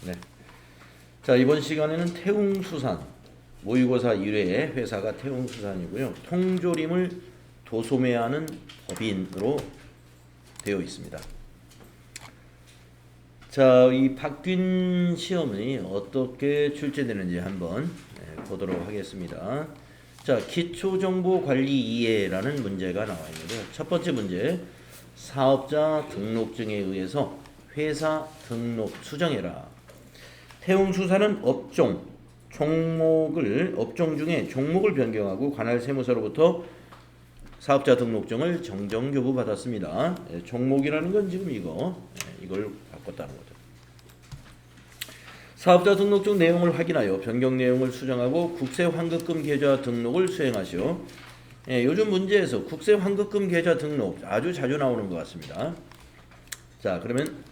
네. 자, 이번 시간에는 태웅수산, 모의고사 1회의 회사가 태웅수산이고요. 통조림을 도소매하는 법인으로 되어 있습니다. 자, 이 박균 시험이 어떻게 출제되는지 한번 보도록 하겠습니다. 자, 기초정보관리 이해라는 문제가 나와 있는데요. 첫 번째 문제, 사업자 등록증에 의해서 회사 등록 수정해라. 태웅수산은 업종 중에 종목을 변경하고 관할 세무서로부터 사업자 등록증을 정정 교부받았습니다. 종목이라는 건 지금 이걸 바꿨다는 거죠. 사업자 등록증 내용을 확인하여 변경 내용을 수정하고 국세환급금 계좌 등록을 수행하시오. 요즘 문제에서 국세환급금 계좌 등록 아주 자주 나오는 것 같습니다. 자, 그러면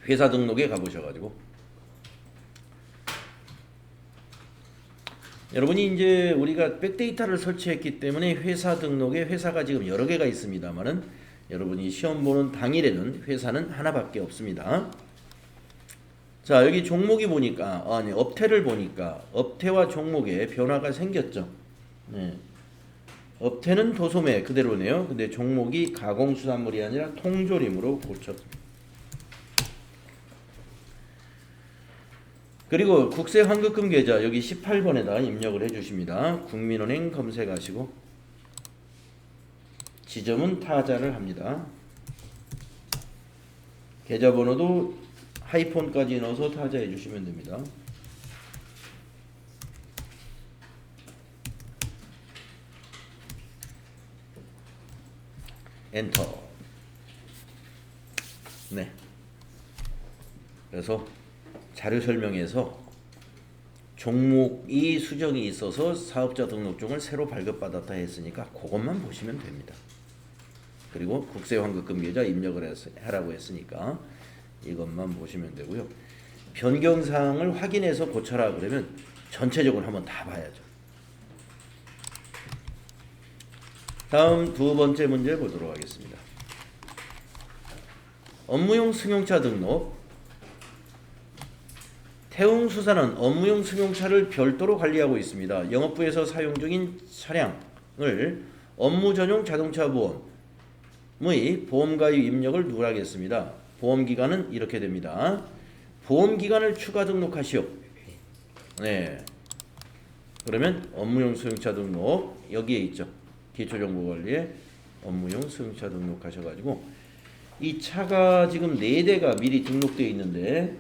회사 등록에 가보셔가지고 여러분이 이제 우리가 백데이터를 설치했기 때문에 회사 등록에 회사가 지금 여러 개가 있습니다만은 여러분이 시험 보는 당일에는 회사는 하나밖에 없습니다. 자, 여기 종목이 보니까 업태를 보니까 업태와 종목에 변화가 생겼죠. 네. 업태는 도소매 그대로네요. 근데 종목이 가공수산물이 아니라 통조림으로 고쳤습니다. 그리고 국세환급금 계좌 여기 18번에다 입력을 해주십니다. 국민은행 검색하시고 지점은 타자를 합니다. 계좌번호도 하이폰까지 넣어서 타자해 주시면 됩니다. 엔터. 네. 그래서 자료 설명에서 종목이 수정이 있어서 사업자 등록증을 새로 발급받았다 했으니까 그것만 보시면 됩니다. 그리고 국세환급금 계좌 입력을 하라고 했으니까 이것만 보시면 되고요. 변경사항을 확인해서 고쳐라 그러면 전체적으로 한번 다 봐야죠. 다음 두 번째 문제 보도록 하겠습니다. 업무용 승용차 등록. 태웅수산은 업무용 승용차를 별도로 관리하고 있습니다. 영업부에서 사용 중인 차량을 업무 전용 자동차 보험의 보험가입 입력을 누락했습니다. 보험기간은 이렇게 됩니다. 보험기간을 추가 등록하시오. 네. 그러면 업무용 승용차 등록 여기에 있죠. 기초정보관리에 업무용 승용차 등록하셔가지고 이 차가 지금 4대가 미리 등록되어 있는데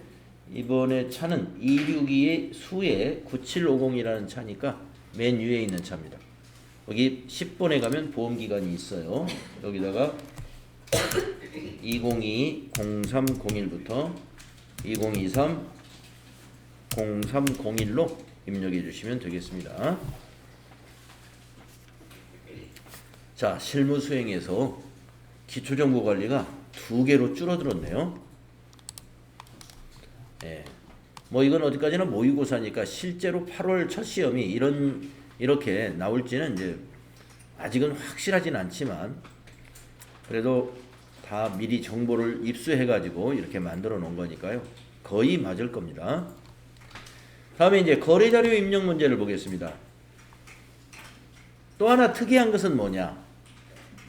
이번에 차는 262의 수에 9750이라는 차니까 맨 위에 있는 차입니다. 여기 10번에 가면 보험기간이 있어요. 여기다가 2022-0301부터 2023-0301로 입력해 주시면 되겠습니다. 자, 실무 수행에서 기초정보관리가 2개로 줄어들었네요. 예. 뭐 이건 어디까지나 모의고사니까 실제로 8월 첫 시험이 이렇게 나올지는 이제 아직은 확실하진 않지만 그래도 다 미리 정보를 입수해 가지고 이렇게 만들어 놓은 거니까요. 거의 맞을 겁니다. 다음에 이제 거래자료 입력 문제를 보겠습니다. 또 하나 특이한 것은 뭐냐?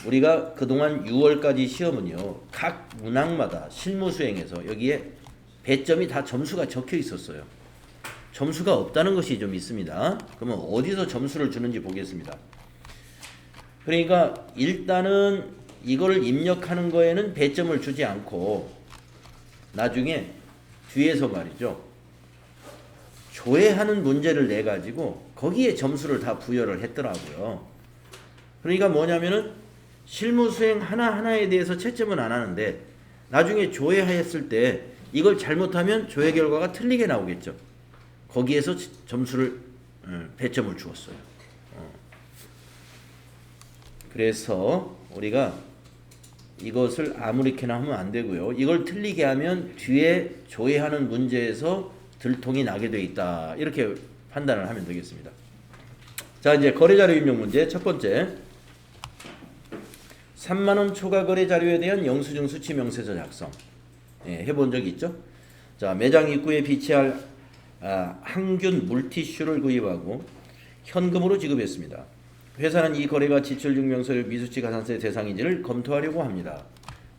우리가 그동안 6월까지 시험은요. 각 문항마다 실무 수행에서 여기에 배점이 다 점수가 적혀 있었어요. 점수가 없다는 것이 좀 있습니다. 그러면 어디서 점수를 주는지 보겠습니다. 그러니까 일단은 이거를 입력하는 거에는 배점을 주지 않고 나중에 뒤에서 말이죠. 조회하는 문제를 내 가지고 거기에 점수를 다 부여를 했더라고요. 그러니까 뭐냐면은 실무 수행 하나하나에 대해서 채점은 안 하는데 나중에 조회했을 때 이걸 잘못하면 조회 결과가 틀리게 나오겠죠. 거기에서 점수를 배점을 주었어요. 그래서 우리가 이것을 아무렇게나 하면 안 되고요. 이걸 틀리게 하면 뒤에 조회하는 문제에서 들통이 나게 돼 있다. 이렇게 판단을 하면 되겠습니다. 자, 이제 거래자료 입력 문제 첫 번째. 3만원 초과 거래 자료에 대한 영수증 수치 명세서 작성. 해본 적이 있죠? 자, 매장 입구에 비치할 항균 물티슈를 구입하고 현금으로 지급했습니다. 회사는 이 거래가 지출증명서의 미수치 가산세 대상인지를 검토하려고 합니다.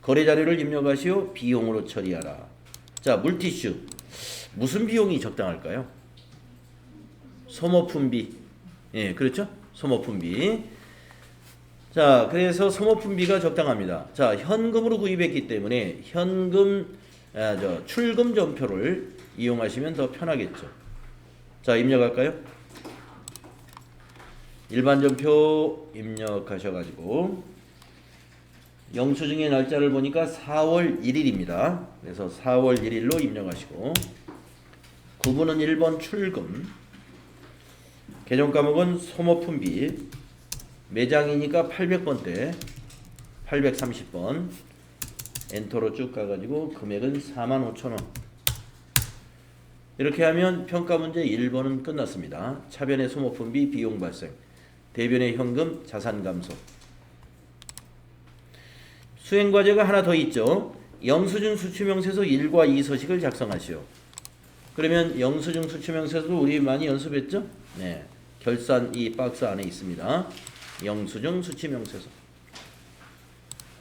거래 자료를 입력하시오. 비용으로 처리하라. 자, 물티슈. 무슨 비용이 적당할까요? 소모품비. 예, 그렇죠? 소모품비. 자, 그래서 소모품비가 적당합니다. 자, 현금으로 구입했기 때문에 현금 출금 전표를 이용하시면 더 편하겠죠. 자, 입력할까요? 일반 전표 입력하셔가지고 영수증의 날짜를 보니까 4월 1일입니다. 그래서 4월 1일로 입력하시고 구분은 1번 출금, 계정 과목은 소모품비, 매장이니까 800번대 830번 엔터로 쭉 가가지고 금액은 45,000원. 이렇게 하면 평가 문제 1번은 끝났습니다. 차변의 소모품비 비용 발생, 대변의 현금 자산 감소. 수행 과제가 하나 더 있죠. 영수증 수취명세서 1과 2 서식을 작성하시오. 그러면 영수증 수취명세서도 우리 많이 연습했죠? 네, 결산 이 박스 안에 있습니다. 영수증 수취명세서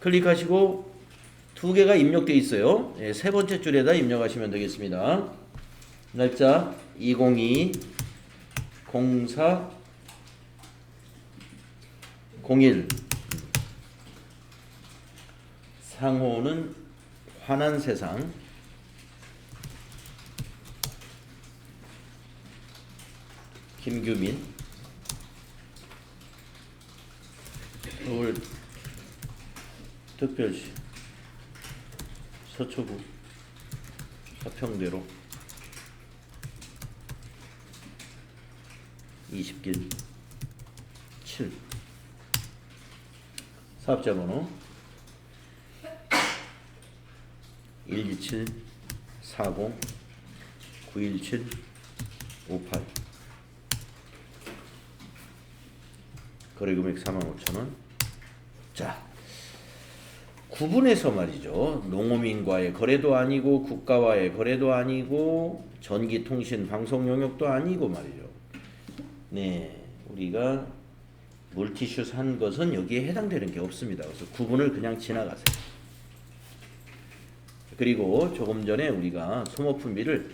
클릭하시고 두 개가 입력되어 있어요. 네, 세 번째 줄에다 입력하시면 되겠습니다. 날짜 202 04 01. 상호는 환한 세상. 김규민. 서울 특별시 서초구 서평대로 20길 7. 사업자 번호 127 40 917 58. 거래금액 45,000원. 자, 구분해서 말이죠. 농어민과의 거래도 아니고 국가와의 거래도 아니고 전기통신 방송 영역도 아니고 말이죠. 네, 우리가 물티슈 산 것은 여기에 해당되는 게 없습니다. 그래서 구분을 그냥 지나가세요. 그리고 조금 전에 우리가 소모품비를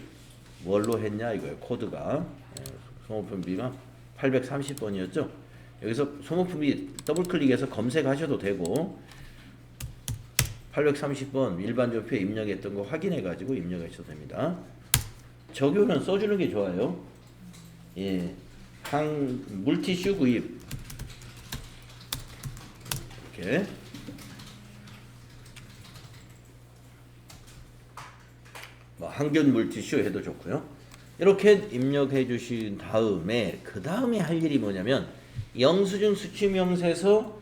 뭘로 했냐 이거예요. 코드가 소모품비가 830번이었죠. 여기서 소모품비 더블 클릭해서 검색하셔도 되고 830번 일반 전표에 입력했던 거 확인해 가지고 입력하셔도 됩니다. 적요는 써주는 게 좋아요. 예, 물티슈 구입 이렇게 항균 물티슈 해도 좋고요. 이렇게 입력해 주신 다음에 그 다음에 할 일이 뭐냐면 영수증 수취명세서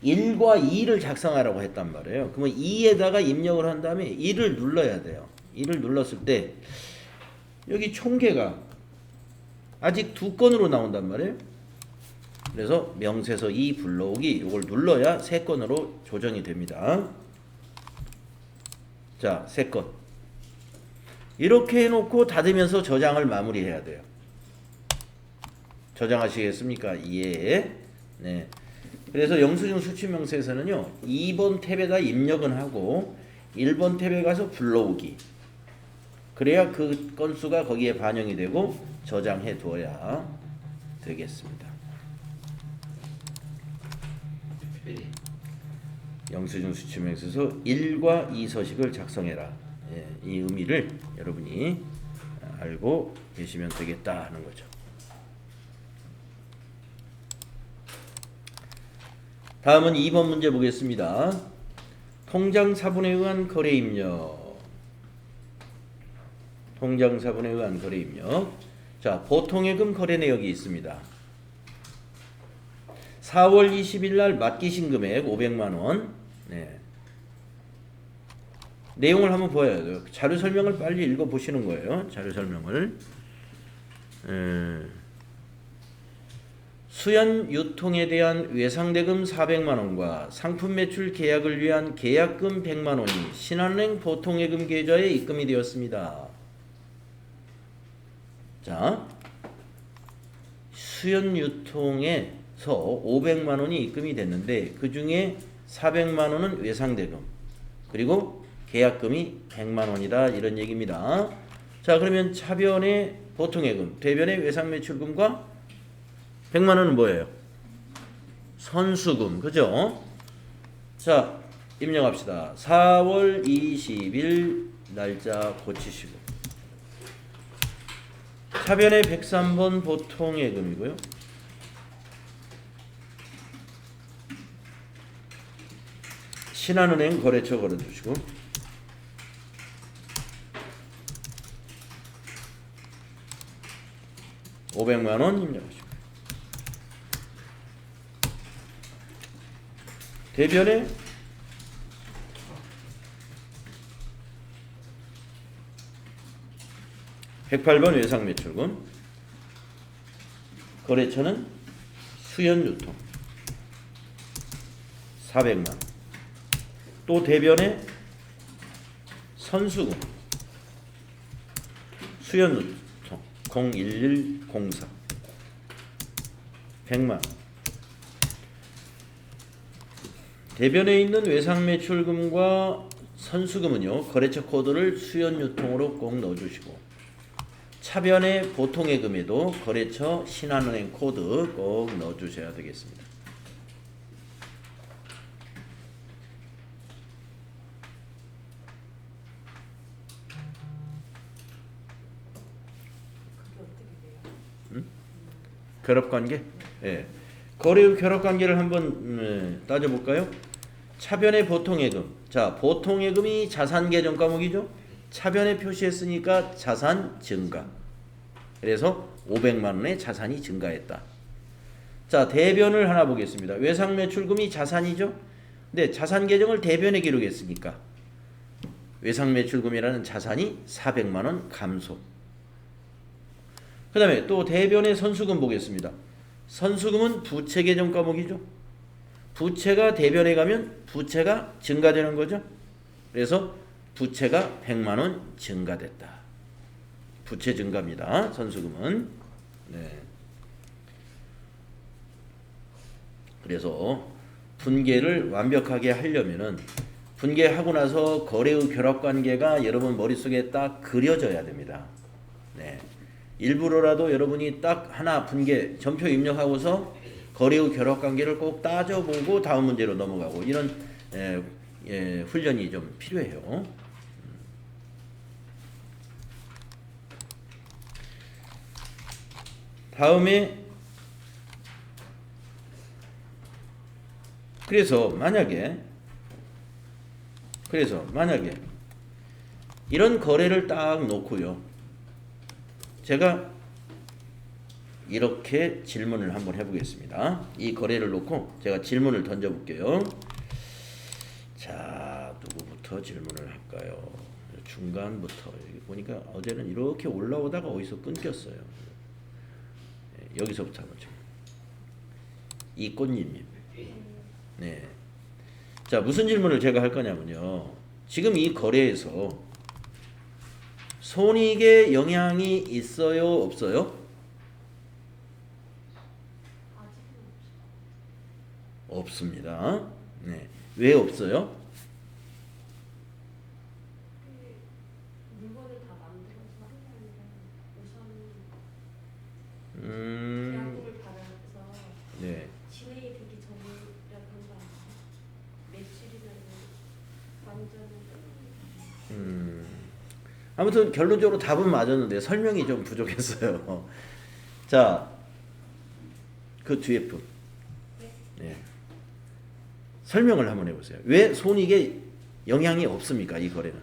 1과 2를 작성하라고 했단 말이에요. 그러면 2에다가 입력을 한 다음에 2를 눌러야 돼요. 2를 눌렀을 때 여기 총계가 아직 2건으로 나온단 말이에요. 그래서 명세서 2 불러오기 이걸 눌러야 3건으로 조정이 됩니다. 자, 3건 이렇게 해놓고 닫으면서 저장을 마무리해야 돼요. 저장하시겠습니까? 예. 네. 그래서 영수증 수취명세서는요 2번 탭에다 입력은 하고 1번 탭에 가서 불러오기. 그래야 그 건수가 거기에 반영이 되고 저장해 두어야 되겠습니다. 영수증 수취명세서 1과 2 서식을 작성해라. 예, 이 의미를 여러분이 알고 계시면 되겠다 하는 거죠. 다음은 2번 문제 보겠습니다. 통장사본에 의한 거래 입력. 통장사본에 의한 거래 입력. 자, 보통예금 거래 내역이 있습니다. 4월 20일 날 맡기신 금액 500만 원. 네. 내용을 한번 보아야 돼요. 자료 설명을 빨리 읽어 보시는 거예요. 자료 설명을. 수연 유통에 대한 외상대금 400만 원과 상품 매출 계약을 위한 계약금 100만 원이 신한은행 보통예금 계좌에 입금이 되었습니다. 자, 수연 유통에서 500만 원이 입금이 됐는데 그 중에 400만 원은 외상대금 그리고 계약금이 100만 원이다 이런 얘기입니다. 자, 그러면 차변의 보통예금, 대변의 외상매출금과 100만 원은 뭐예요? 선수금, 그죠? 자, 입력합시다. 4월 20일 날짜 고치시고 차변의 103번 보통예금이고요. 신한은행 거래처 걸어주시고 500만 원 입력하시고 대변에 (108번) 외상매출금 거래처는 수연유통 400만 또 대변에 선수금 수연유통 01104 100만 대변에 있는 외상매출금과 선수금은요 거래처 코드를 수연유통으로 꼭 넣어주시고 차변의 보통예금에도 거래처 신한은행 코드 꼭 넣어주셔야 되겠습니다. 결합관계? 예. 거래 후 결합관계를 한번 따져볼까요? 차변의 보통예금. 자, 보통예금이 자산계정 과목이죠. 차변에 표시했으니까 자산 증가. 그래서 500만 원의 자산이 증가했다. 자, 대변을 하나 보겠습니다. 외상매출금이 자산이죠. 근데 자산계정을 대변에 기록했으니까 외상매출금이라는 자산이 400만 원 감소. 그 다음에 또 대변의 선수금 보겠습니다. 선수금은 부채계정 과목이죠. 부채가 대변에 가면 부채가 증가되는 거죠. 그래서 부채가 100만 원 증가됐다. 부채 증가입니다. 선수금은. 네. 그래서 분계를 완벽하게 하려면은 분계하고 나서 거래의 결합관계가 여러분 머릿속에 딱 그려져야 됩니다. 네. 일부러라도 여러분이 딱 하나 분계 전표 입력하고서 거래의 결합관계를 꼭 따져보고 다음 문제로 넘어가고 이런 훈련이 좀 필요해요. 다음에 그래서 만약에 이런 거래를 딱 놓고요. 제가 이렇게 질문을 한번 해보겠습니다. 이 거래를 놓고 제가 질문을 던져볼게요. 자, 누구부터 질문을 할까요? 중간부터. 여기 보니까 어제는 이렇게 올라오다가 어디서 끊겼어요. 여기서부터 한번 좀. 이꽃님. 네. 자, 무슨 질문을 제가 할 거냐면요. 지금 이 거래에서 손익에 영향이 있어요, 없어요? 없습니다. 네. 왜 없어요? 물건을 다 만들어서 우선 계약금을 받아서 네. 진행이 되기 전이라고 한 거 아니에요? 매출이나 완전히 아무튼 결론적으로 답은 맞았는데 설명이 좀 부족했어요. 자, 그 뒤에 분. 네. 설명을 한번 해보세요. 왜 손익에 영향이 없습니까? 이 거래는.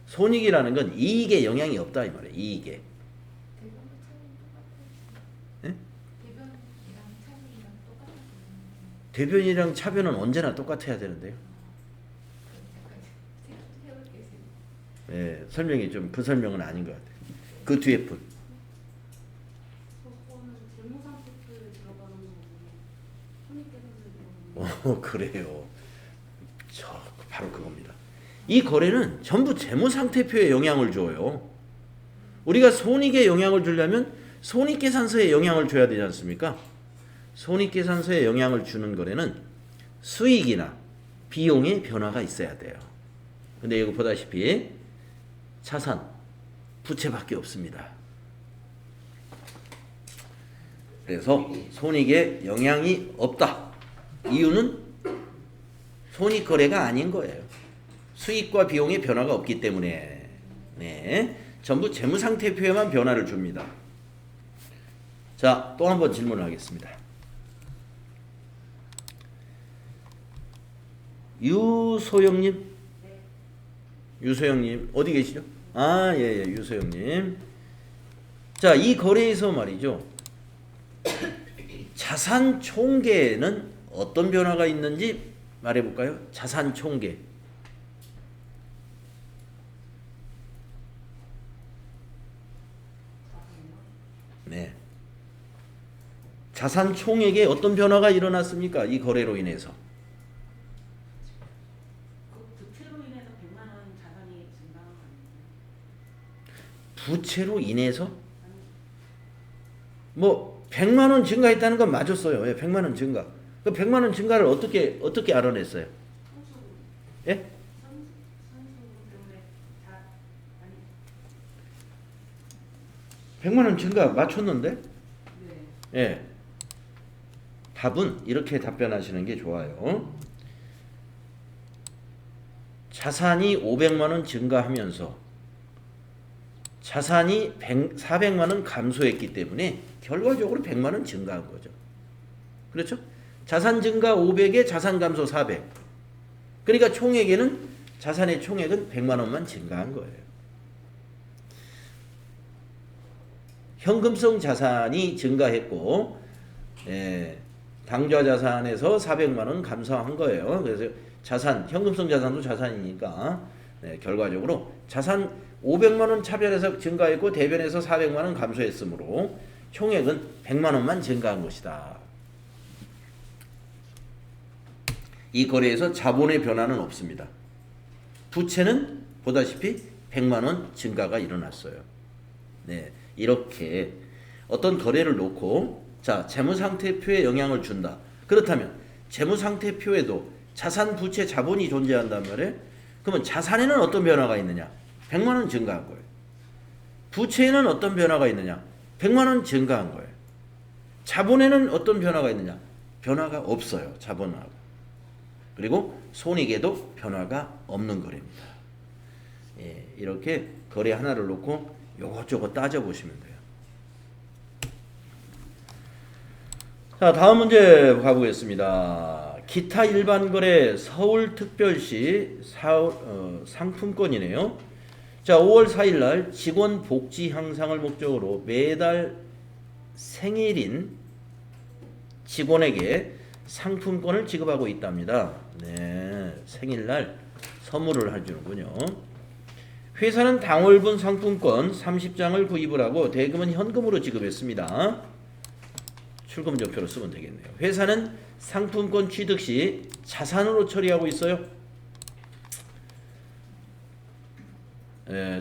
손익이라는 건 이익에 영향이 없다 이 말이에요. 이익에. 네? 대변이랑 차변은 언제나 똑같아야 되는데요. 네, 설명이 좀 그 설명은 아닌 것 같아요. 그 뒤에 분. 그거는 재무상태표를 그래요. 바로 그겁니다. 이 거래는 전부 재무상태표에 영향을 줘요. 우리가 손익에 영향을 주려면 손익계산서에 영향을 줘야 되지 않습니까? 손익계산서에 영향을 주는 거래는 수익이나 비용의 변화가 있어야 돼요. 근데 이거 보다시피 자산, 부채밖에 없습니다. 그래서 손익에 영향이 없다. 이유는 손익거래가 아닌 거예요. 수익과 비용의 변화가 없기 때문에 네, 전부 재무상태표에만 변화를 줍니다. 자, 또 한 번 질문을 하겠습니다. 유소영님, 유소영님 어디 계시죠? 예, 유소영님. 자, 이 거래에서 말이죠. 자산 총계에는 어떤 변화가 있는지 말해볼까요? 자산 총계. 네. 자산 총액에 어떤 변화가 일어났습니까? 이 거래로 인해서. 부채로 인해서 100만 원 자산이 증가한 거 아니에요? 부채로 인해서? 뭐 100만 원 증가했다는 건 맞았어요. 예, 100만 원 증가. 그 100만 원 증가를 어떻게 알아냈어요? 예? 선수금 때문에 아니 100만 원 증가 맞췄는데? 네. 예. 답은 이렇게 답변하시는 게 좋아요. 자산이 500만 원 증가하면서 자산이 400만 원 감소했기 때문에 결과적으로 100만 원 증가한 거죠. 그렇죠? 자산 증가 500에 자산 감소 400. 그러니까 총액에는 자산의 총액은 100만 원만 증가한 거예요. 현금성 자산이 증가했고 당좌 자산에서 400만 원 감소한 거예요. 그래서 자산, 현금성 자산도 자산이니까 결과적으로 자산 500만 원 차별해서 증가했고 대변에서 400만 원 감소했으므로 총액은 100만 원만 증가한 것이다. 이 거래에서 자본의 변화는 없습니다. 부채는 보다시피 100만 원 증가가 일어났어요. 네, 이렇게 어떤 거래를 놓고 자, 재무상태표에 영향을 준다. 그렇다면 재무상태표에도 자산, 부채, 자본이 존재한단 말이에요. 그러면 자산에는 어떤 변화가 있느냐? 100만 원 증가한 거예요. 부채에는 어떤 변화가 있느냐? 100만 원 증가한 거예요. 자본에는 어떤 변화가 있느냐? 변화가 없어요. 자본하고. 그리고 손익에도 변화가 없는 거래입니다. 예, 이렇게 거래 하나를 놓고 요것저것 따져보시면 돼요. 자, 다음 문제 가보겠습니다. 기타 일반 거래 서울특별시 상품권이네요. 자, 5월 4일 날 직원 복지 향상을 목적으로 매달 생일인 직원에게 상품권을 지급하고 있답니다. 네, 생일날 선물을 해주는군요. 회사는 당월분 상품권 30장을 구입을 하고 대금은 현금으로 지급했습니다. 출금전표로 쓰면 되겠네요. 회사는 상품권 취득 시 자산으로 처리하고 있어요.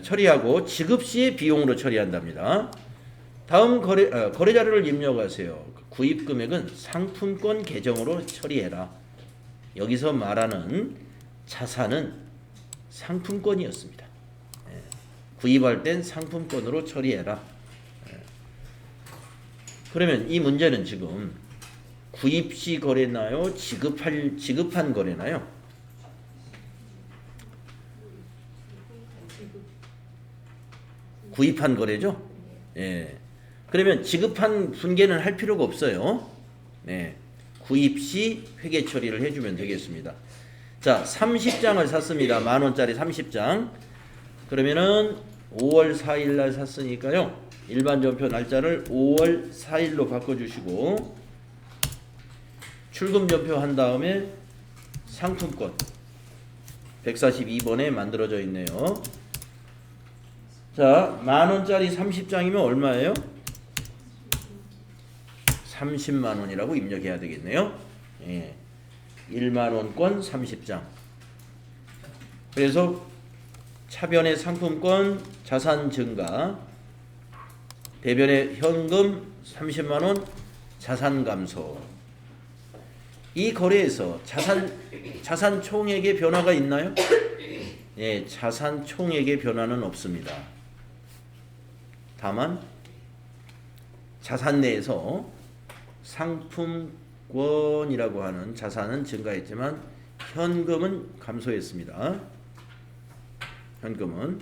처리하고 지급 시에 비용으로 처리한답니다. 다음 거래 자료를 입력하세요. 구입 금액은 상품권 계정으로 처리해라. 여기서 말하는 자산은 상품권이었습니다. 구입할 땐 상품권으로 처리해라. 그러면 이 문제는 지금 구입 시 거래나요? 지급한 거래나요? 구입한 거래죠? 예. 그러면 지급한 분개는 할 필요가 없어요. 네. 구입 시 회계 처리를 해주면 되겠습니다. 자, 30장을 샀습니다. 10,000원짜리 30장. 그러면은 5월 4일 날 샀으니까요. 일반 전표 날짜를 5월 4일로 바꿔주시고 출금 전표 한 다음에 상품권 142번에 만들어져 있네요. 자, 10,000원짜리 30장이면 얼마예요? 30만 원이라고 입력해야 되겠네요. 예. 1만원권 30장. 그래서 차변의 상품권 자산 증가, 대변의 현금 30만원 자산 감소. 이 거래에서 자산 총액의 변화가 있나요? 예, 자산 총액의 변화는 없습니다. 다만 자산 내에서 상품권이라고 하는 자산은 증가했지만 현금은 감소했습니다. 현금은.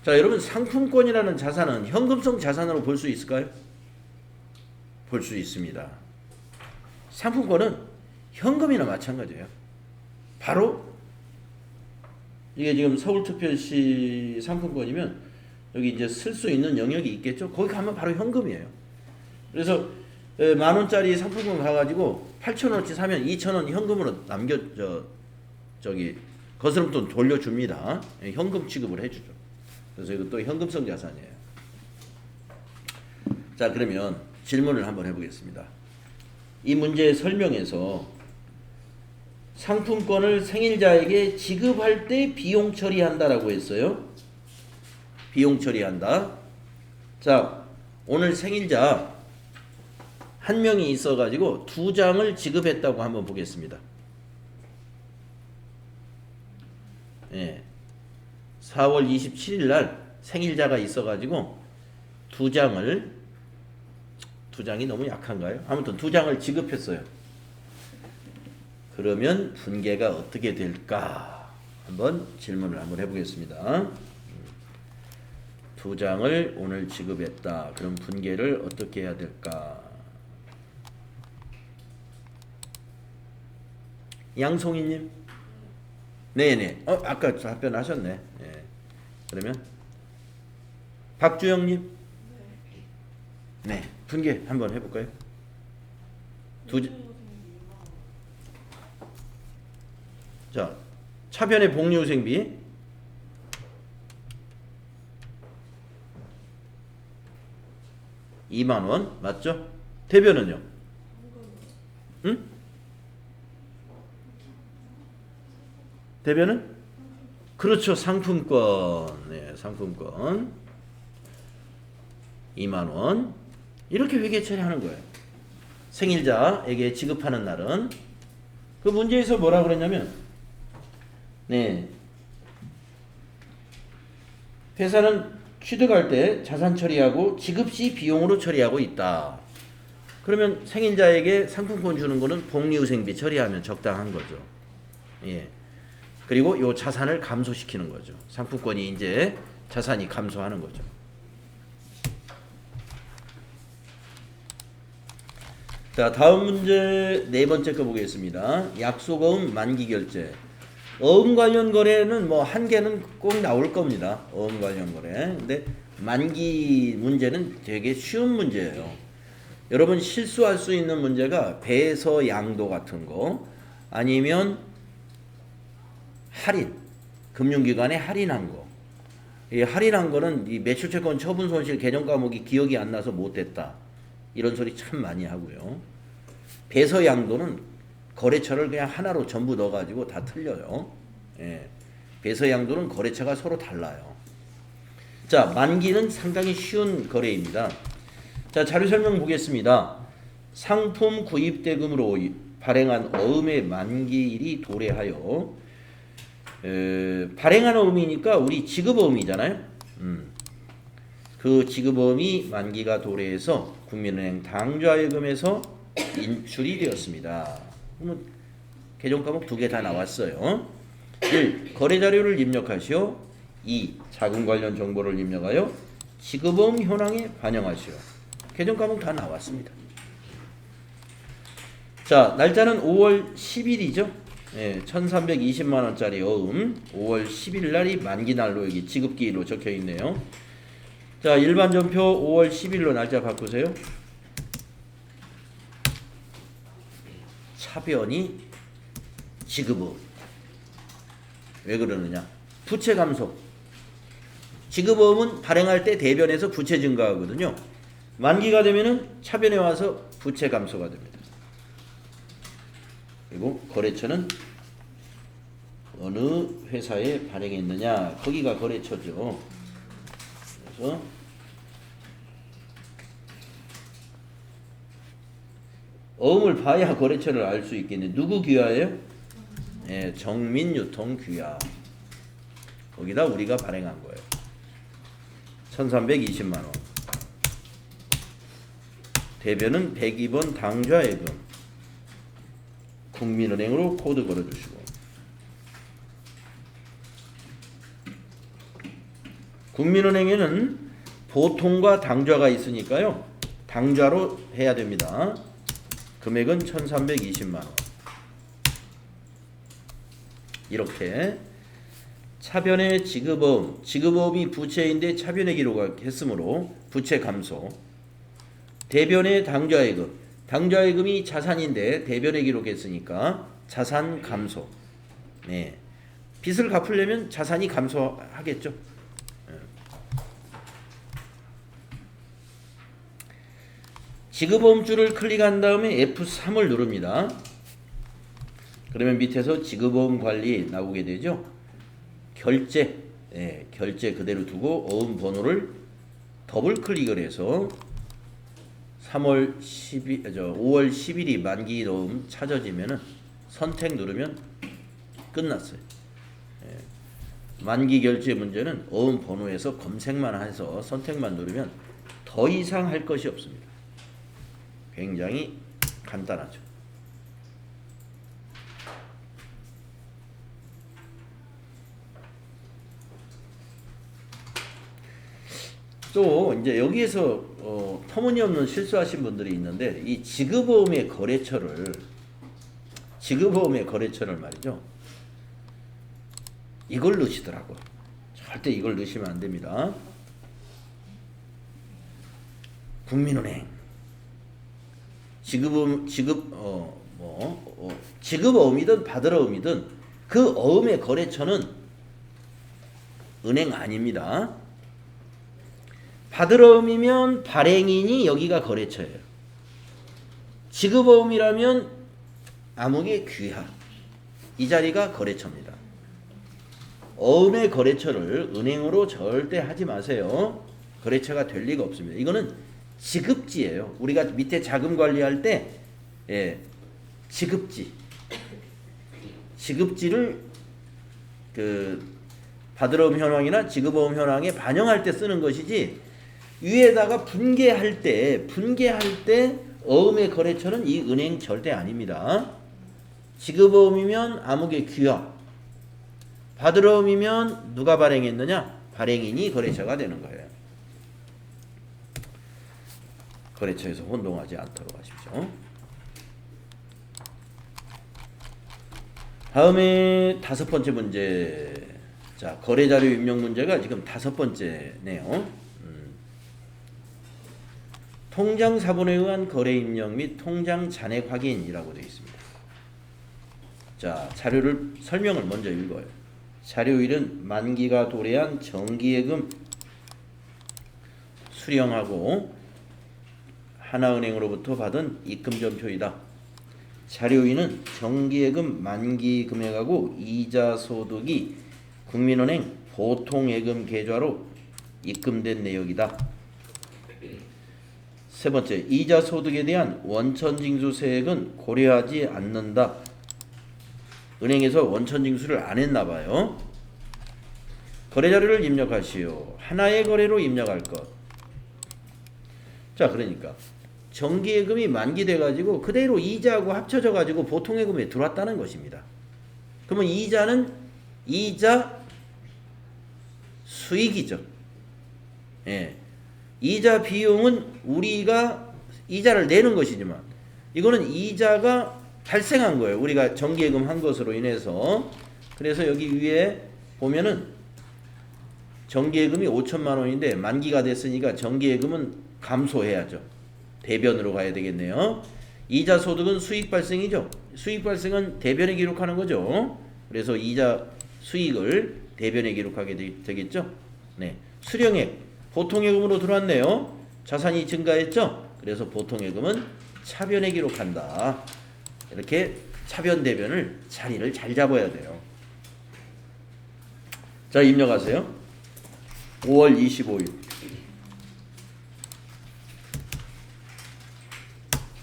자, 여러분, 상품권이라는 자산은 현금성 자산으로 볼 수 있을까요? 볼 수 있습니다. 상품권은 현금이나 마찬가지예요. 바로 이게 지금 서울특별시 상품권이면 여기 이제 쓸 수 있는 영역이 있겠죠. 거기 가면 바로 현금이에요. 그래서 10,000원짜리 상품권 가가지고 8,000원어치 사면 2,000원 현금으로 거스름돈 돌려줍니다. 현금 취급을 해주죠. 그래서 이것도 현금성 자산이에요. 자, 그러면 질문을 한번 해보겠습니다. 이 문제의 설명에서 상품권을 생일자에게 지급할 때 비용 처리한다라고 했어요. 비용 처리한다. 자, 오늘 생일자 한 명이 있어가지고 2장을 지급했다고 한번 보겠습니다. 예. 4월 27일 날 생일자가 있어가지고 2장이 너무 약한가요? 아무튼 2장을 지급했어요. 그러면 분계가 어떻게 될까? 한번 질문을 한번 해보겠습니다. 2장을 오늘 지급했다. 그럼 분계를 어떻게 해야 될까? 양송이님? 네네. 아까 답변하셨네. 예. 그러면 박주영님? 네. 분계 한번 해볼까요? 자, 차변의 복리후생비 2만원 맞죠? 대변은요? 응? 대변은? 그렇죠. 상품권. 네, 상품권 2만원 이렇게 회계 처리하는 거예요. 생일자에게 지급하는 날은. 그 문제에서 뭐라 그랬냐면, 네, 회사는 취득할 때 자산 처리하고 지급 시 비용으로 처리하고 있다. 그러면 생일자에게 상품권 주는 거는 복리후생비 처리하면 적당한 거죠. 예. 그리고 요 자산을 감소시키는 거죠. 상품권이 이제 자산이 감소하는 거죠. 자, 다음 문제 네 번째 거 보겠습니다. 약속어음 만기결제. 어음 관련 거래는 뭐 한 개는 꼭 나올 겁니다. 어음 관련 거래. 근데 만기 문제는 되게 쉬운 문제예요. 여러분 실수할 수 있는 문제가 배서 양도 같은 거, 아니면 할인, 금융기관에 할인한 거. 이 할인한 거는 이 매출채권 처분 손실 개정 과목이 기억이 안 나서 못했다. 이런 소리 참 많이 하고요. 배서 양도는 거래처를 그냥 하나로 전부 넣어가지고 다 틀려요. 예. 배서 양도는 거래처가 서로 달라요. 자, 만기는 상당히 쉬운 거래입니다. 자, 자료 설명 보겠습니다. 상품 구입 대금으로 발행한 어음의 만기일이 도래하여, 발행한 어음이니까 우리 지급어음이잖아요. 그 지급어음이 만기가 도래해서 국민은행 당좌예금에서 인출이 되었습니다. 그러면 개정 과목 2개 다 나왔어요. 1. 거래 자료를 입력하시오. 2. 자금 관련 정보를 입력하여 지급어음 현황에 반영하시오. 개정 과목 다 나왔습니다. 자, 날짜는 5월 10일이죠. 예, 1320만원짜리 어음 5월 10일 날이 만기날로 여기 지급기일로 적혀 있네요. 자, 일반 전표 5월 10일로 날짜 바꾸세요. 차변이 지급어음. 왜 그러느냐? 부채 감소. 지급어음은 발행할 때 대변에서 부채 증가하거든요. 만기가 되면은 차변에 와서 부채 감소가 됩니다. 그리고 거래처는 어느 회사에 발행했느냐, 거기가 거래처죠. 그래서 어음을 봐야 거래처를 알 수 있겠네. 누구 귀하예요? 예, 정민유통 거기다 우리가 발행한 거예요. 1320만 원. 대변은 102번 당좌예금. 국민은행으로 코드 걸어주시고. 국민은행에는 보통과 당좌가 있으니까요. 당좌로 해야 됩니다. 금액은 1320만 원. 이렇게 차변의 지급어음, 지급어음이 부채인데 차변에 기록했으므로 부채 감소. 대변의 당좌예금, 당좌예금이 자산인데 대변에 기록했으니까 자산 감소. 네, 빚을 갚으려면 자산이 감소하겠죠. 지급어음줄을 클릭한 다음에 F3을 누릅니다. 그러면 밑에서 지급어음 관리 나오게 되죠. 결제, 결제 그대로 두고 어음 번호를 더블 클릭을 해서 5월 10일이 만기 어음 찾아지면은 선택 누르면 끝났어요. 만기 결제 문제는 어음 번호에서 검색만 해서 선택만 누르면 더 이상 할 것이 없습니다. 굉장히 간단하죠. 또 이제 여기에서 터무니없는 실수하신 분들이 있는데 이 지급어음의 거래처를 말이죠. 이걸 넣으시더라고. 절대 이걸 넣으시면 안 됩니다. 국민은행 지급어음이든 받을어음이든 그 어음의 거래처는 은행 아닙니다. 받을어음이면 발행인이 여기가 거래처예요. 지급어음이라면 암흑의 귀하, 이 자리가 거래처입니다. 어음의 거래처를 은행으로 절대 하지 마세요. 거래처가 될 리가 없습니다. 이거는 지급지예요. 우리가 밑에 자금 관리할 때 지급지를 그 받을어음 현황이나 지급어음 현황에 반영할 때 쓰는 것이지, 위에다가 분계할 때 어음의 거래처는 이 은행 절대 아닙니다. 지급어음이면 암흑의 귀하, 받을어음이면 누가 발행했느냐? 발행인이 거래처가 되는 거예요. 거래처에서 혼동하지 않도록 하십시오. 다음에 5번째 문제. 자, 거래자료 입력 문제가 지금 5번째네요. 통장 사본에 의한 거래 입력 및 통장 잔액 확인이라고 되어 있습니다. 자, 자료를 설명을 먼저 읽어요. 자료 1은 만기가 도래한 정기예금 수령하고 하나은행으로부터 받은 입금점표이다. 자료 2는 정기예금 만기 금액하고 이자 소득이 국민은행 보통예금 계좌로 입금된 내역이다. 세 번째, 이자 소득에 대한 원천징수세액은 고려하지 않는다. 은행에서 원천징수를 안 했나 봐요. 거래자료를 입력하시오. 하나의 거래로 입력할 것. 자, 그러니까 정기예금이 만기돼 가지고 그대로 이자하고 합쳐져 가지고 보통예금에 들어왔다는 것입니다. 그러면 이자는 이자 수익이죠. 이자 비용은 우리가 이자를 내는 것이지만 이거는 이자가 발생한 거예요. 우리가 정기예금 한 것으로 인해서. 그래서 여기 위에 보면은 정기예금이 5천만 원인데 만기가 됐으니까 정기예금은 감소해야죠. 대변으로 가야 되겠네요. 이자 소득은 수익 발생이죠. 수익 발생은 대변에 기록하는 거죠. 그래서 이자 수익을 대변에 기록하게 되겠죠. 네. 수령액 보통예금으로 들어왔네요. 자산이 증가했죠? 그래서 보통예금은 차변에 기록한다. 이렇게 차변 대변을 자리를 잘 잡아야 돼요. 자, 입력하세요. 5월 25일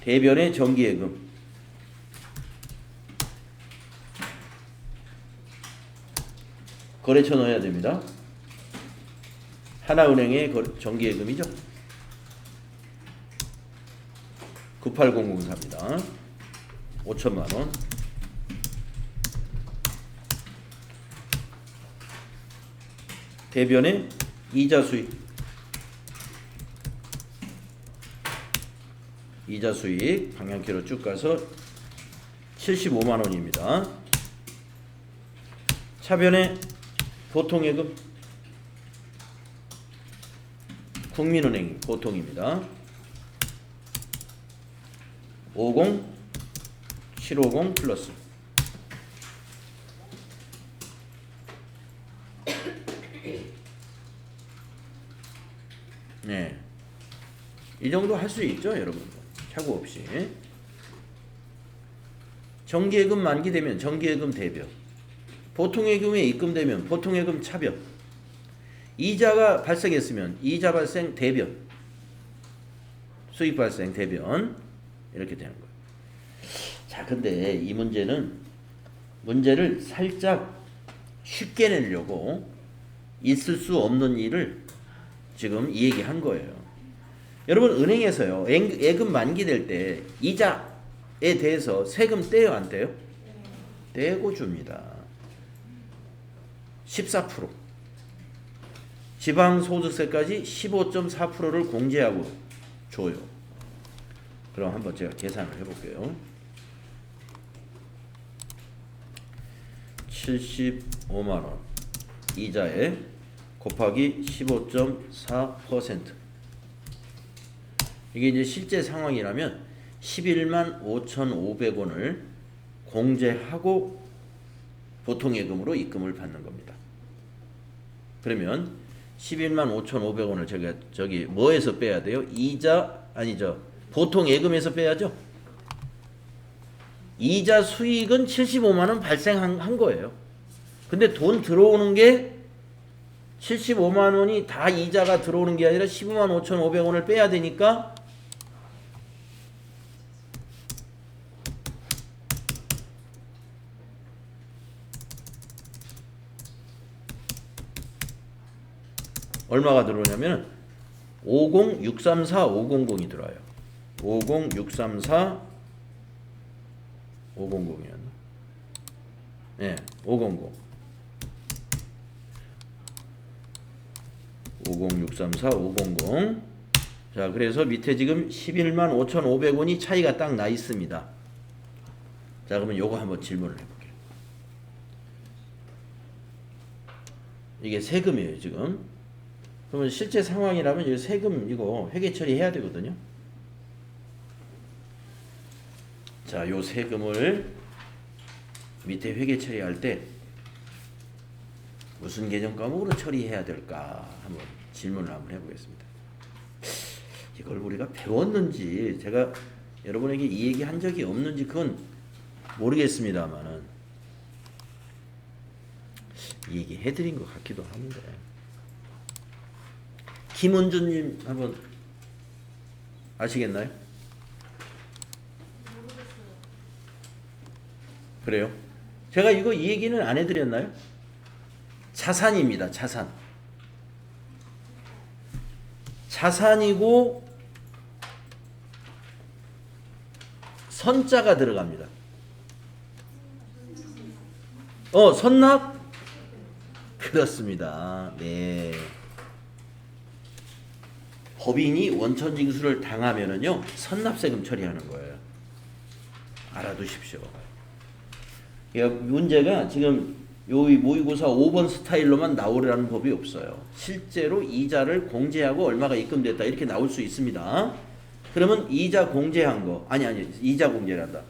대변의 정기예금 거래처 넣어야 됩니다. 하나은행의 정기예금이죠. 98004입니다. 5천만원. 대변의 이자 수익. 이자 수익 방향키로 쭉 가서 75만원입니다. 차변의 보통예금 국민은행 보통입니다. 50 750 플러스 네, 이 정도 할 수 있죠, 여러분. 착오 없이. 정기예금 만기되면 정기예금 대변, 보통예금에 입금되면 보통예금 차변, 이자가 발생했으면 이자 발생 대변, 수익 발생 대변, 이렇게 되는 거예요. 자, 근데 이 문제를 살짝 쉽게 내려고 있을 수 없는 일을 지금 이 얘기한 거예요. 여러분, 은행에서요, 예금 만기될 때 이자에 대해서 세금 떼요, 안 떼요? 떼고 줍니다. 14%. 지방소득세까지 15.4%를 공제하고 줘요. 그럼 한번 제가 계산을 해볼게요. 75만원 이자에 곱하기 15.4%. 이게 이제 실제 상황이라면 11만 5,500원을 공제하고 보통예금으로 입금을 받는 겁니다. 그러면 11만 5,500원을 제가 저기 뭐에서 빼야 돼요? 이자 아니죠. 보통예금에서 빼야죠. 이자 수익은 75만 원 발생한 거예요. 근데 돈 들어오는 게 75만 원이 다 이자가 들어오는 게 아니라 15만 5,500원을 빼야 되니까 얼마가 들어오냐면 50634,500이 들어와요. 50634,500이었나? 네, 500. 50634,500. 자, 그래서 밑에 지금 11만 5,500원이 차이가 딱 나 있습니다. 자, 그러면 요거 한번 질문을 해볼게요. 이게 세금이에요, 지금. 그러면 실제 상황이라면 이 세금 이거 회계 처리해야 되거든요. 자, 요 세금을 밑에 회계 처리할 때 무슨 개정 과목으로 처리해야 될까 한번 질문을 한번 해보겠습니다. 이걸 우리가 배웠는지 제가 여러분에게 이 얘기 한 적이 없는지 그건 모르겠습니다만은 이 얘기 해드린 것 같기도 한데. 김은주님 한번 아시겠나요? 그래요? 제가 이 얘기는 안 해드렸나요? 자산입니다. 자산. 자산이고 선자가 들어갑니다. 선납? 그렇습니다. 네. 법인이 원천징수를 당하면은요, 선납세금 처리하는 거예요. 알아두십시오. 문제가 지금 요 모의고사 5번 스타일로만 나오라는 법이 없어요. 실제로 이자를 공제하고 얼마가 입금됐다 이렇게 나올 수 있습니다. 그러면 이자 공제한 거 이자 공제란다.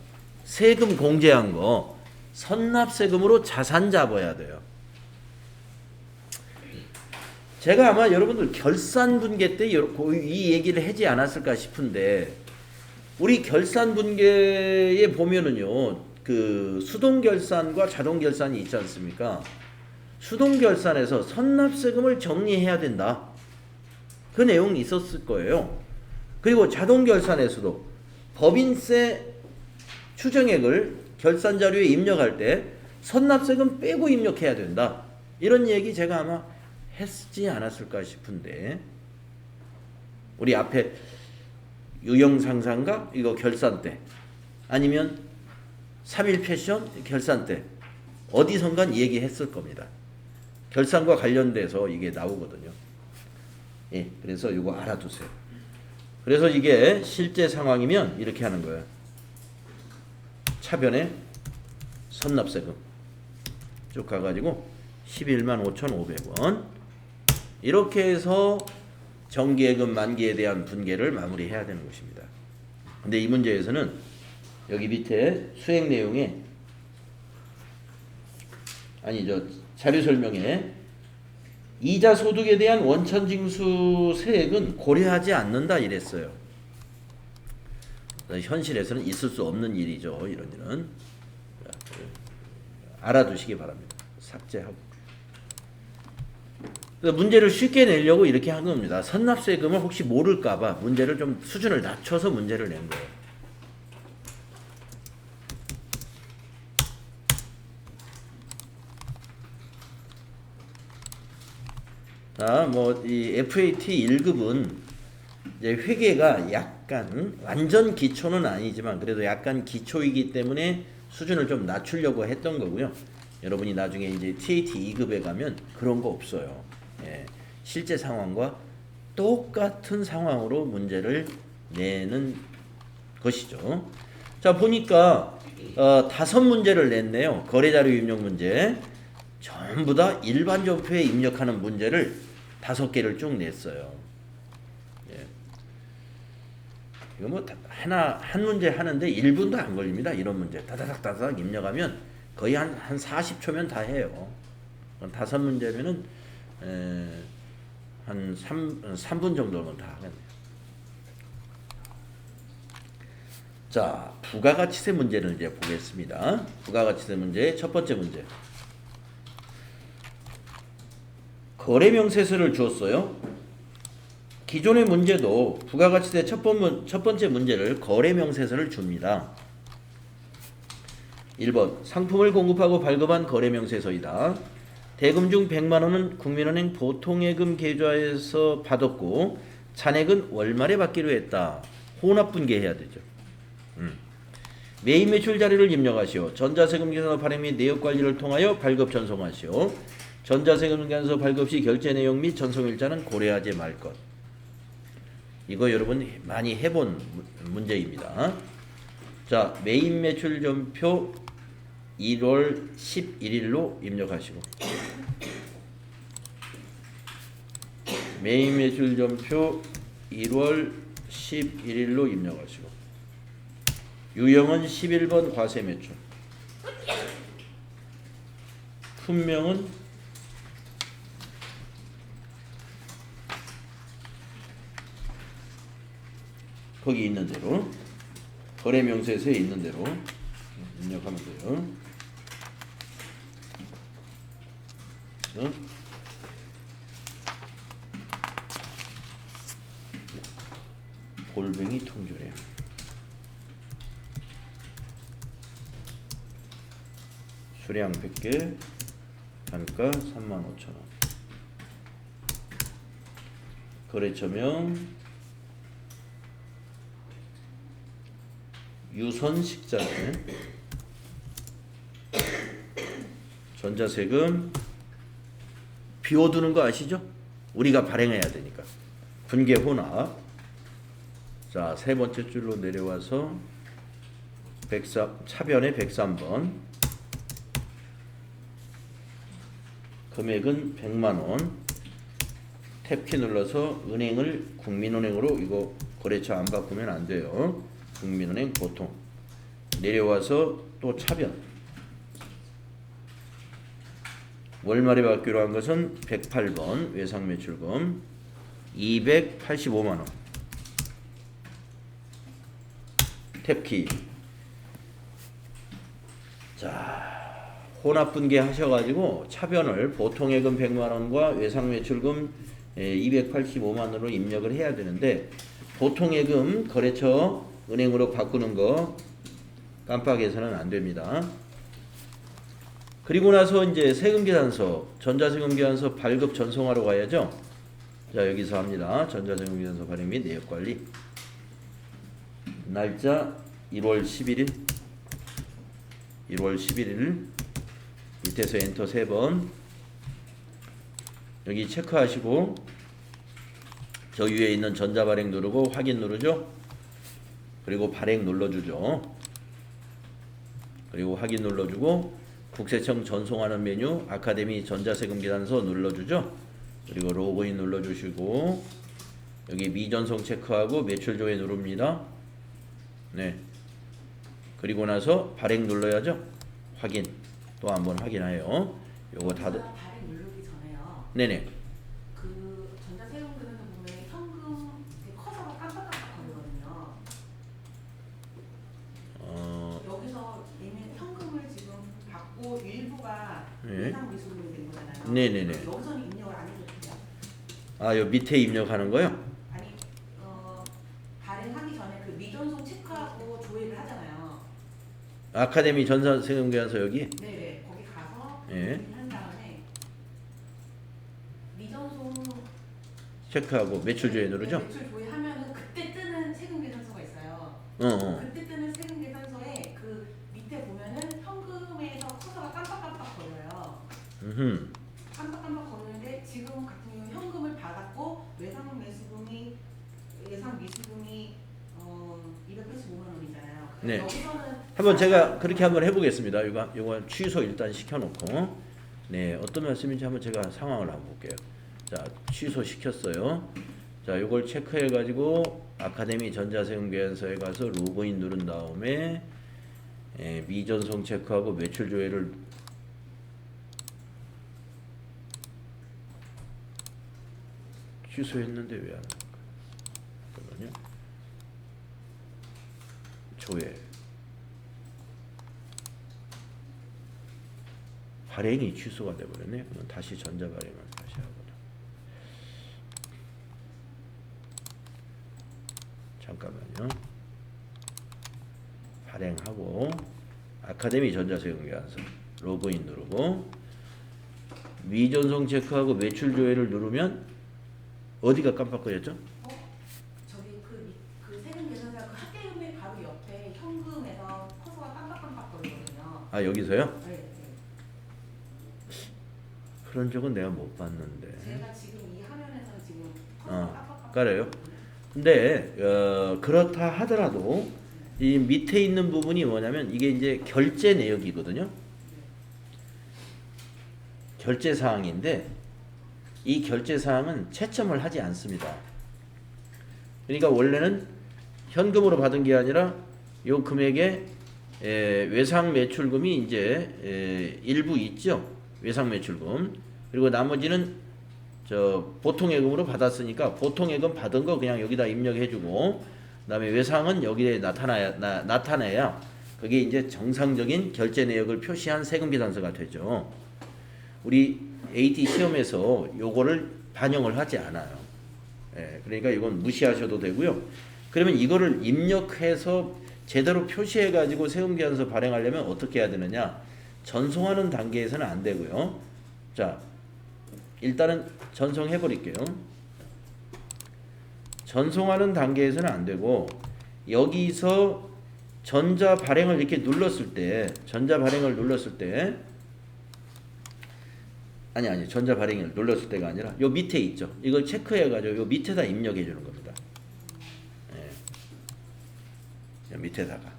세금 공제한 거 선납세금으로 자산 잡아야 돼요. 제가 아마 여러분들 결산 분계 때 이 얘기를 하지 않았을까 싶은데 우리 결산 분계에 보면은요 그 수동 결산과 자동 결산이 있지 않습니까? 수동 결산에서 선납세금을 정리해야 된다. 그 내용이 있었을 거예요. 그리고 자동 결산에서도 법인세 추정액을 결산 자료에 입력할 때 선납세금 빼고 입력해야 된다. 이런 얘기 제가 아마 했지 않았을까 싶은데 우리 앞에 유형상상가 이거 결산 때 아니면 3일 패션 결산 때 어디선간 얘기했을 겁니다. 결산과 관련돼서 이게 나오거든요. 예, 그래서 이거 알아두세요. 그래서 이게 실제 상황이면 이렇게 하는 거예요. 차변에 선납세금 쭉 가가지고 11만 5,500원 이렇게 해서 정기예금 만기에 대한 분계를 마무리해야 되는 것입니다. 근데 이 문제에서는 여기 밑에 수행 내용에 자료 설명에 이자 소득에 대한 원천 징수 세액은 고려하지 않는다 이랬어요. 현실에서는 있을 수 없는 일이죠. 이런 일은 알아두시기 바랍니다. 삭제하고 문제를 쉽게 내려고 이렇게 한 겁니다. 선납세금을 혹시 모를까봐 문제를 좀 수준을 낮춰서 문제를 낸 거예요. 자, 이 FAT 1급은 이제 회계가 약간 완전 기초는 아니지만 그래도 약간 기초이기 때문에 수준을 좀 낮추려고 했던 거고요. 여러분이 나중에 이제 TAT 2급에 가면 그런 거 없어요. 예, 실제 상황과 똑같은 상황으로 문제를 내는 것이죠. 자, 보니까 5문제를 냈네요. 거래자료 입력 문제. 전부 다 일반 점표에 입력하는 문제를 5개를 쭉 냈어요. 예. 이거 한 문제 하는데 1분도 안 걸립니다. 이런 문제. 다다닥 입력하면 거의 한 40초면 다 해요. 5문제면은 한 3분 정도면 다 하겠네요. 자, 부가가치세 문제를 이제 보겠습니다. 부가가치세 문제 첫 번째 문제. 거래명세서를 주었어요. 기존의 문제도 부가가치세 첫 번째 문제를 거래명세서를 줍니다. 1번 상품을 공급하고 발급한 거래명세서이다. 대금 중 100만원은 국민은행 보통예금 계좌에서 받았고 잔액은 월말에 받기로 했다. 혼합분계해야 되죠. 매입 매출 자료를 입력하시오. 전자세금 계산서 발행 및 내역 관리를 통하여 발급 전송하시오. 전자세금 계산서 발급 시 결제 내용 및 전송일자는 고려하지 말 것. 이거 여러분 많이 해본 문제입니다. 자, 매입 매출 전표 1월 11일로 입력하시고 매입 매출 전표 1월 11일로 입력하시고 유형은 11번 과세 매출, 품명은 거기 있는 대로 거래명세서에 있는 대로 입력하면 돼요. 골뱅이 통조림 수량 100개 단가 35,000원 거래처명 유선식자재 전자세금 비워두는 거 아시죠? 우리가 발행해야 되니까 분계 혼합. 자, 세 번째 줄로 내려와서 차변에 103번 금액은 100만원 탭키 눌러서 은행을 국민은행으로 이거 거래처 안 바꾸면 안 돼요. 국민은행 보통 내려와서 또 차변 월말에 받기로 한 것은 108번 외상매출금 285만원. 탭키. 자, 혼합분계 하셔가지고 차변을 보통예금 100만원과 외상매출금 285만원으로 입력을 해야 되는데, 보통예금 거래처 은행으로 바꾸는 거 깜빡해서는 안 됩니다. 그리고 나서 이제 세금계산서, 전자세금계산서 발급 전송하러 가야죠. 자, 여기서 합니다. 전자세금계산서 발행 및 내역관리. 날짜 1월 11일. 1월 11일. 밑에서 엔터 3번. 여기 체크하시고 저 위에 있는 전자발행 누르고 확인 누르죠. 그리고 발행 눌러주죠. 그리고 확인 눌러주고 국세청 전송하는 메뉴 아카데미 전자세금계산서 눌러주죠. 그리고 로그인 눌러주시고 여기 미전송 체크하고 매출조회 누릅니다. 네. 그리고 나서 발행 눌러야죠. 확인. 또 한번 확인해요. 요거 다 발행 누르기 전에요. 네네. 그 전자세금계산서 보면 현금 커서가 깜빡깜빡 거리거든요. 여기서 이미 현금을 지금 받고 일부가 네. 예상 미수금이 된 거잖아요. 네네네. 여기서는 입력을 안 해도 돼요. 아, 요 밑에 입력하는 거요? 아니 발행하기 전에 그 미전송 체크하고 조회를 하잖아요. 아카데미 전자세금계산서 여기? 네네. 거기 가서 예. 한 다음에 미전송 체크하고 매출조회 누르죠? 매출 조회하면은 그때 뜨는 세금 계산서가 있어요. 그때 뜨는 세금 계산서에 그 밑에 보면은 현금에서 커서가 깜빡깜빡 거려요. 깜빡깜빡 거리는데 지금 같은 경우 현금을 받았고 예상 미수금이 285만 원이잖아요. 네. 여기서는 한번 제가 그렇게 한번 해보겠습니다. 요거 취소 일단 시켜놓고, 네, 어떤 말씀인지 한번 제가 상황을 한번 볼게요. 자, 취소 시켰어요. 자, 요걸 체크해가지고 아카데미 전자세금계산서에 가서 로그인 누른 다음에 미전송 체크하고 매출 조회를 취소했는데 왜 안 할까? 잠깐만요. 조회. 발행이 취소가 돼버렸네. 그러면 다시 전자발행을 다시 하거나. 잠깐만요. 발행하고 아카데미 전자세금계산서 로그인 누르고 미전송 체크하고 매출 조회를 누르면 어디가 깜빡거렸죠? 저기 그 세금 계산서 그 합계금액 바로 옆에 현금에서 커서가 깜빡깜빡 거리거든요. 아, 여기서요? 네. 그런 적은 내가 못 봤는데. 제가 지금 이 화면에서는 지금 깔아요. 근데 그렇다 하더라도 이 밑에 있는 부분이 뭐냐면 이게 이제 결제 내역이거든요. 결제 사항인데 이 결제 사항은 채점을 하지 않습니다. 그러니까 원래는 현금으로 받은 게 아니라 요 금액에 외상 매출금이 이제 일부 있죠. 외상 매출금. 그리고 나머지는 저 보통예금으로 받았으니까 보통예금 받은 거 그냥 여기다 입력해주고, 그다음에 외상은 여기에 나타내야 그게 이제 정상적인 결제 내역을 표시한 세금계산서가 되죠. 우리 AT 시험에서 요거를 반영을 하지 않아요. 그러니까 이건 무시하셔도 되고요. 그러면 이거를 입력해서 제대로 표시해가지고 세금계산서 발행하려면 어떻게 해야 되느냐? 전송하는 단계에서는 안 되고요. 자, 일단은 전송해 버릴게요. 전송하는 단계에서는 안 되고 여기서 전자 발행을 이렇게 눌렀을 때 전자 발행을 눌렀을 때 전자 발행을 눌렀을 때가 아니라 요 밑에 있죠. 이걸 체크해 가지고 요 밑에다 입력해 주는 겁니다. 요 밑에다가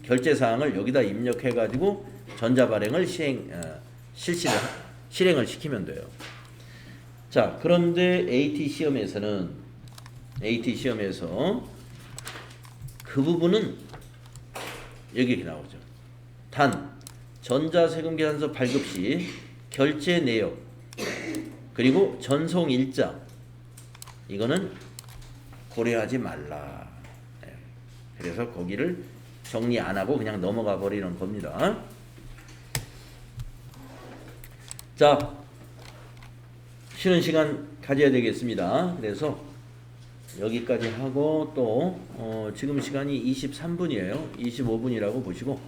결제 사항을 여기다 입력해 가지고 전자 발행을 실행을 시키면 돼요. 자, 그런데 AT 시험에서 그 부분은 여기 이렇게 나오죠. 단 전자세금계산서 발급 시 결제 내역, 그리고 전송 일자, 이거는 고려하지 말라. 네. 그래서 거기를 정리 안 하고 그냥 넘어가 버리는 겁니다. 자, 쉬는 시간 가져야 되겠습니다. 그래서 여기까지 하고 또 지금 시간이 23분이에요. 25분이라고 보시고